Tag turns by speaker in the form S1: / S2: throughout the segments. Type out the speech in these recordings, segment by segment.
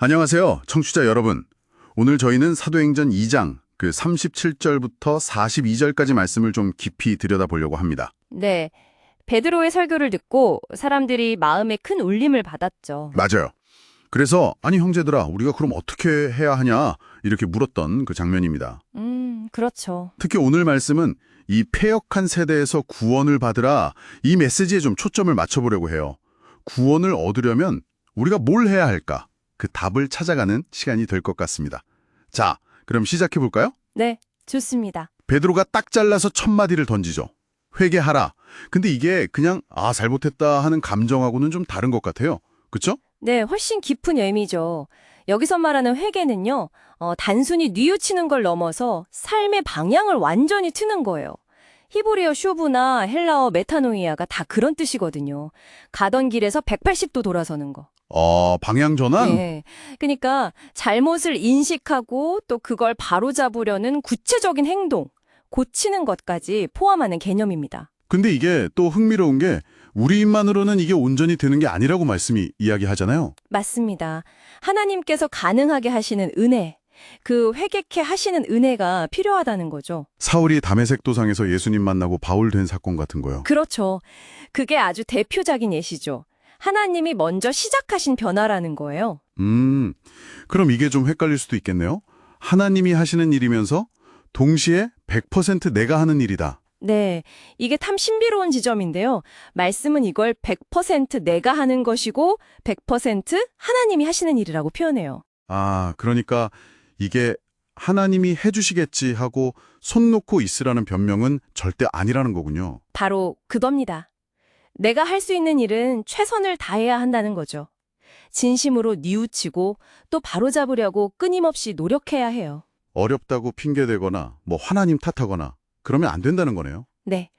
S1: 안녕하세요, 청취자 여러분. 오늘 저희는 사도행전 2장 37절부터 42절까지 말씀을 좀 깊이 들여다보려고 합니다.
S2: 네, 베드로의 설교를 듣고 사람들이 마음에 큰 울림을 받았죠.
S1: 맞아요. 그래서 아니 형제들아, 우리가 그럼 어떻게 해야 하냐 이렇게 물었던 그 장면입니다.
S2: 그렇죠.
S1: 특히 오늘 말씀은 이 패역한 세대에서 구원을 받으라, 이 메시지에 좀 초점을 맞춰보려고 해요. 구원을 얻으려면 우리가 뭘 해야 할까? 그 답을 찾아가는 시간이 될 것 같습니다. 자, 그럼 시작해 볼까요?
S2: 네, 좋습니다.
S1: 베드로가 딱 잘라서 첫 마디를 던지죠. 회개하라. 근데 이게 그냥 잘못했다 하는 감정하고는 좀 다른 것 같아요. 그쵸?
S2: 네, 훨씬 깊은 의미죠. 여기서 말하는 회개는요, 단순히 뉘우치는 걸 넘어서 삶의 방향을 완전히 트는 거예요. 히브리어 쇼부나 헬라어 메타노이아가 다 그런 뜻이거든요. 가던 길에서 180도 돌아서는 거.
S1: 방향 전환?
S2: 네. 그러니까 잘못을 인식하고 또 그걸 바로잡으려는 구체적인 행동, 고치는 것까지 포함하는 개념입니다.
S1: 근데 이게 또 흥미로운 게 우리 입만으로는 이게 온전히 되는 게 아니라고 말씀이 이야기하잖아요.
S2: 맞습니다. 하나님께서 가능하게 하시는 은혜, 그 회개케 하시는 은혜가 필요하다는 거죠.
S1: 사울이 다메섹 도상에서 예수님 만나고 바울 된 사건 같은 거요.
S2: 그렇죠. 그게 아주 대표적인 예시죠. 하나님이 먼저 시작하신 변화라는 거예요.
S1: 그럼 이게 좀 헷갈릴 수도 있겠네요. 하나님이 하시는 일이면서 동시에 100% 내가 하는 일이다.
S2: 네, 이게 참 신비로운 지점인데요. 말씀은 이걸 100% 내가 하는 것이고 100% 하나님이 하시는 일이라고 표현해요.
S1: 그러니까 이게 하나님이 해주시겠지 하고 손 놓고 있으라는 변명은 절대 아니라는 거군요.
S2: 바로 그겁니다. 내가 할 수 있는 일은 최선을 다해야 한다는 거죠. 진심으로 뉘우치고 또 바로잡으려고 끊임없이 노력해야 해요.
S1: 어렵다고 핑계대거나 하나님 탓하거나 그러면 안 된다는 거네요.
S2: 네,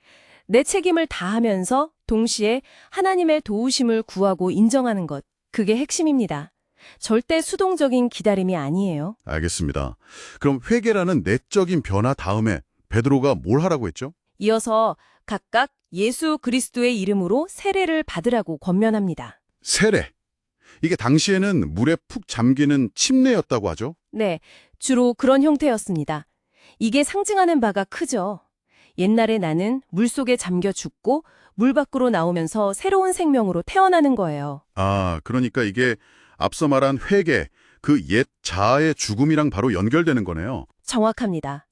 S2: 내 책임을 다하면서 동시에 하나님의 도우심을 구하고 인정하는 것, 그게 핵심입니다. 절대 수동적인 기다림이 아니에요.
S1: 알겠습니다. 그럼 회개라는 내적인 변화 다음에 베드로가 뭘 하라고 했죠?
S2: 이어서 각각 예수 그리스도의 이름으로 세례를 받으라고 권면합니다.
S1: 세례. 이게 당시에는 물에 푹 잠기는 침례였다고 하죠?
S2: 네, 주로 그런 형태였습니다. 이게 상징하는 바가 크죠. 옛날에 나는 물속에 잠겨 죽고 물 밖으로 나오면서 새로운 생명으로 태어나는 거예요.
S1: 그러니까 이게 앞서 말한 회개, 그 옛 자아의 죽음이랑 바로 연결되는 거네요.
S2: 정확합니다.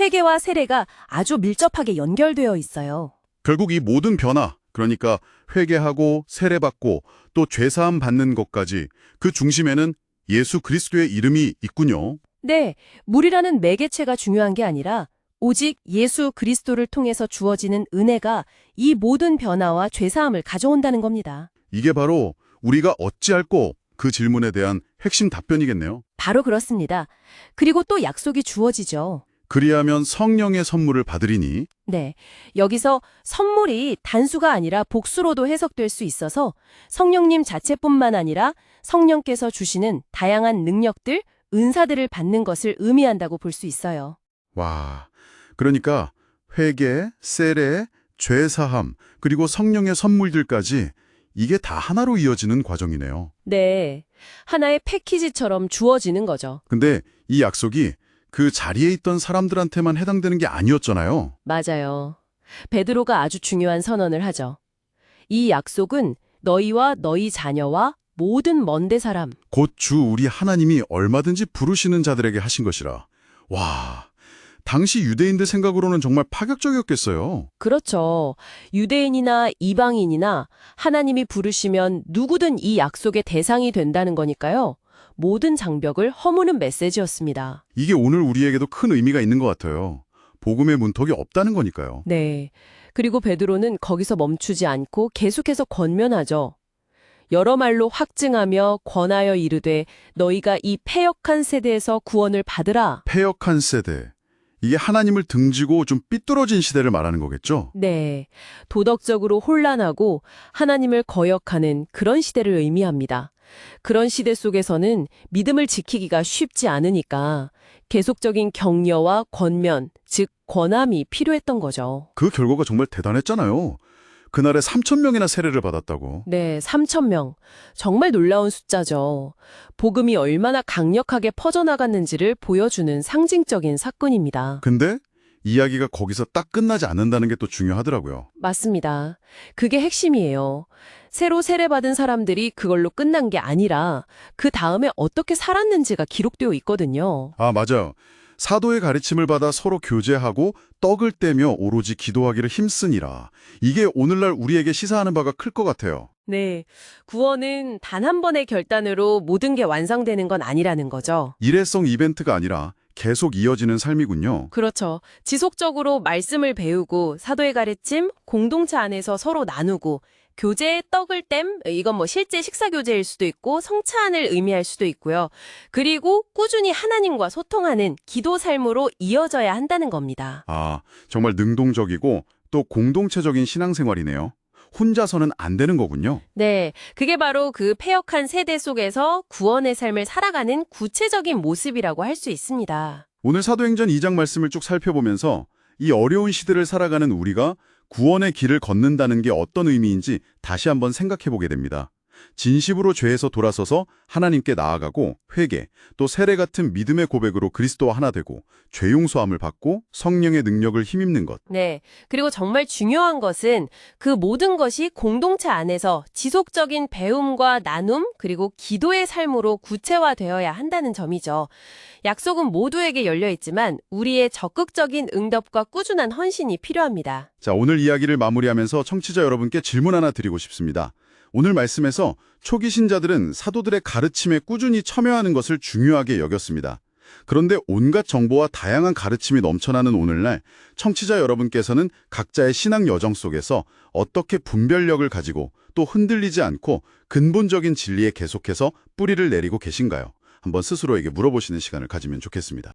S2: 회개와 세례가 아주 밀접하게 연결되어 있어요.
S1: 결국 이 모든 변화, 그러니까 회개하고 세례받고 또 죄사함 받는 것까지 그 중심에는 예수 그리스도의 이름이 있군요.
S2: 네, 물이라는 매개체가 중요한 게 아니라 오직 예수 그리스도를 통해서 주어지는 은혜가 이 모든 변화와 죄사함을 가져온다는 겁니다.
S1: 이게 바로 우리가 어찌할꼬 그 질문에 대한 핵심 답변이겠네요.
S2: 바로 그렇습니다. 그리고 또 약속이 주어지죠.
S1: 그리하면 성령의 선물을 받으리니.
S2: 네, 여기서 선물이 단수가 아니라 복수로도 해석될 수 있어서 성령님 자체뿐만 아니라 성령께서 주시는 다양한 능력들, 은사들을 받는 것을 의미한다고 볼 수 있어요.
S1: 와, 그러니까 회개, 세례, 죄사함, 그리고 성령의 선물들까지 이게 다 하나로 이어지는 과정이네요.
S2: 네, 하나의 패키지처럼 주어지는 거죠.
S1: 근데 이 약속이 그 자리에 있던 사람들한테만 해당되는 게 아니었잖아요.
S2: 맞아요. 베드로가 아주 중요한 선언을 하죠. 이 약속은 너희와 너희 자녀와 모든 먼데 사람.
S1: 곧 주 우리 하나님이 얼마든지 부르시는 자들에게 하신 것이라. 와, 당시 유대인들 생각으로는 정말 파격적이었겠어요.
S2: 그렇죠. 유대인이나 이방인이나 하나님이 부르시면 누구든 이 약속의 대상이 된다는 거니까요. 모든 장벽을 허무는 메시지였습니다.
S1: 이게 오늘 우리에게도 큰 의미가 있는 것 같아요. 복음의 문턱이 없다는 거니까요.
S2: 네. 그리고 베드로는 거기서 멈추지 않고 계속해서 권면하죠. 여러 말로 확증하며 권하여 이르되 너희가 이 패역한 세대에서 구원을 받으라.
S1: 패역한 세대. 이게 하나님을 등지고 좀 삐뚤어진 시대를 말하는 거겠죠?
S2: 네. 도덕적으로 혼란하고 하나님을 거역하는 그런 시대를 의미합니다. 그런 시대 속에서는 믿음을 지키기가 쉽지 않으니까 계속적인 격려와 권면, 즉 권함이 필요했던 거죠.
S1: 그 결과가 정말 대단했잖아요. 그날에 3,000명이나 세례를 받았다고.
S3: 네, 3,000명. 정말 놀라운 숫자죠. 복음이 얼마나 강력하게 퍼져나갔는지를 보여주는 상징적인 사건입니다.
S1: 근데 이야기가 거기서 딱 끝나지 않는다는 게 또 중요하더라고요.
S3: 맞습니다. 그게 핵심이에요. 새로 세례받은 사람들이 그걸로 끝난 게 아니라 그 다음에 어떻게 살았는지가 기록되어 있거든요.
S1: 아, 맞아요. 사도의 가르침을 받아 서로 교제하고 떡을 떼며 오로지 기도하기를 힘쓰니라. 이게 오늘날 우리에게 시사하는 바가 클 것 같아요.
S3: 네. 구원은 단 한 번의 결단으로 모든 게 완성되는 건 아니라는 거죠.
S1: 일회성 이벤트가 아니라 계속 이어지는 삶이군요.
S3: 그렇죠. 지속적으로 말씀을 배우고 사도의 가르침, 공동체 안에서 서로 나누고 교제의 떡을 땜, 이건 뭐 실제 식사 교제일 수도 있고 성찬을 의미할 수도 있고요. 그리고 꾸준히 하나님과 소통하는 기도 삶으로 이어져야 한다는 겁니다.
S1: 아, 정말 능동적이고 또 공동체적인 신앙생활이네요. 혼자서는 안 되는 거군요.
S3: 네, 그게 바로 그 패역한 세대 속에서 구원의 삶을 살아가는 구체적인 모습이라고 할 수 있습니다.
S1: 오늘 사도행전 2장 말씀을 쭉 살펴보면서 이 어려운 시대를 살아가는 우리가 구원의 길을 걷는다는 게 어떤 의미인지 다시 한번 생각해 보게 됩니다. 진심으로 죄에서 돌아서서 하나님께 나아가고 회개, 또 세례 같은 믿음의 고백으로 그리스도와 하나 되고 죄 용서함을 받고 성령의 능력을 힘입는 것.
S3: 네, 그리고 정말 중요한 것은 그 모든 것이 공동체 안에서 지속적인 배움과 나눔, 그리고 기도의 삶으로 구체화되어야 한다는 점이죠. 약속은 모두에게 열려 있지만 우리의 적극적인 응답과 꾸준한 헌신이 필요합니다.
S1: 자, 오늘 이야기를 마무리하면서 청취자 여러분께 질문 하나 드리고 싶습니다. 오늘 말씀에서 초기 신자들은 사도들의 가르침에 꾸준히 참여하는 것을 중요하게 여겼습니다. 그런데 온갖 정보와 다양한 가르침이 넘쳐나는 오늘날 청취자 여러분께서는 각자의 신앙 여정 속에서 어떻게 분별력을 가지고 또 흔들리지 않고 근본적인 진리에 계속해서 뿌리를 내리고 계신가요? 한번 스스로에게 물어보시는 시간을 가지면 좋겠습니다.